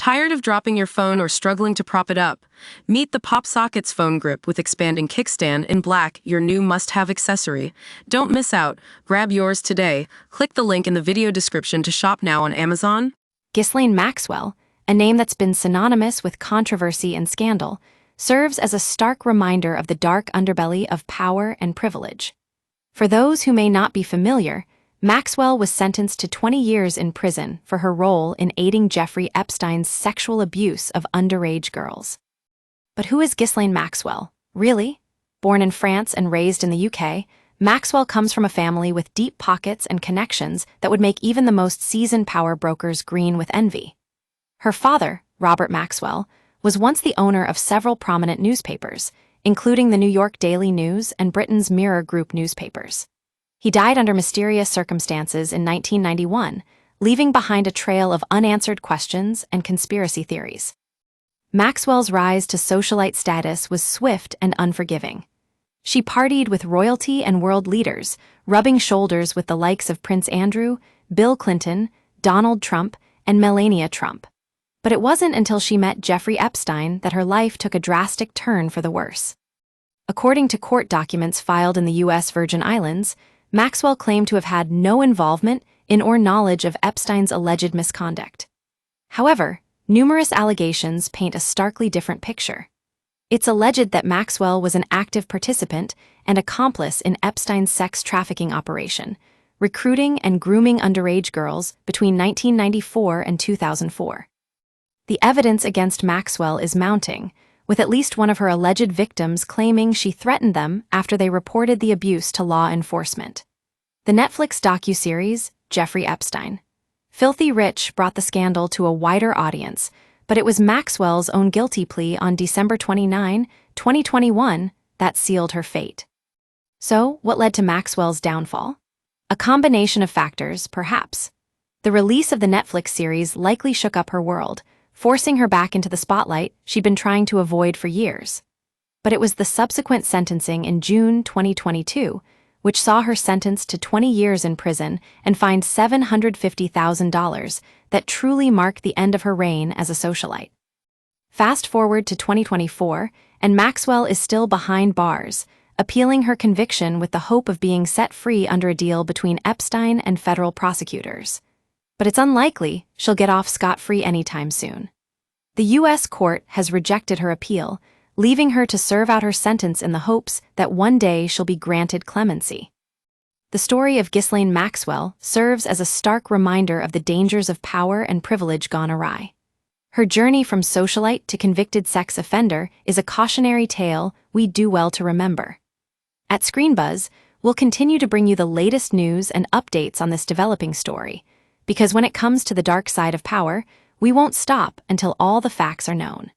Tired of dropping your phone or struggling to prop it up? Meet the PopSockets phone grip with expanding kickstand in black, your new must-have accessory. Don't miss out. Grab yours today. Click the link in the video description to shop now on Amazon. Ghislaine Maxwell, a name that's been synonymous with controversy and scandal, serves as a stark reminder of the dark underbelly of power and privilege. For those who may not be familiar, Maxwell was sentenced to 20 years in prison for her role in aiding Jeffrey Epstein's sexual abuse of underage girls. But who is Ghislaine Maxwell, really? Born in France and raised in the UK, Maxwell comes from a family with deep pockets and connections that would make even the most seasoned power brokers green with envy. Her father, Robert Maxwell, was once the owner of several prominent newspapers, including the New York Daily News and Britain's Mirror Group newspapers. He died under mysterious circumstances in 1991, leaving behind a trail of unanswered questions and conspiracy theories. Maxwell's rise to socialite status was swift and unforgiving. She partied with royalty and world leaders, rubbing shoulders with the likes of Prince Andrew, Bill Clinton, Donald Trump, and Melania Trump. But it wasn't until she met Jeffrey Epstein that her life took a drastic turn for the worse. According to court documents filed in the U.S. Virgin Islands, Maxwell claimed to have had no involvement in or knowledge of Epstein's alleged misconduct. However, numerous allegations paint a starkly different picture. It's alleged that Maxwell was an active participant and accomplice in Epstein's sex trafficking operation, recruiting and grooming underage girls between 1994 and 2004. The evidence against Maxwell is mounting, with at least one of her alleged victims claiming she threatened them after they reported the abuse to law enforcement. The Netflix docuseries, Jeffrey Epstein. Filthy Rich brought the scandal to a wider audience, but it was Maxwell's own guilty plea on December 29, 2021, that sealed her fate. So, what led to Maxwell's downfall? A combination of factors, perhaps. The release of the Netflix series likely shook up her world, forcing her back into the spotlight she'd been trying to avoid for years. But it was the subsequent sentencing in June 2022, which saw her sentenced to 20 years in prison and fined $750,000, that truly marked the end of her reign as a socialite. Fast forward to 2024, and Maxwell is still behind bars, appealing her conviction with the hope of being set free under a deal between Epstein and federal prosecutors. But it's unlikely she'll get off scot-free anytime soon. The U.S. court has rejected her appeal, leaving her to serve out her sentence in the hopes that one day she'll be granted clemency. The story of Ghislaine Maxwell serves as a stark reminder of the dangers of power and privilege gone awry. Her journey from socialite to convicted sex offender is a cautionary tale we do well to remember. At ScreenBuzz, we'll continue to bring you the latest news and updates on this developing story, because when it comes to the dark side of power, we won't stop until all the facts are known.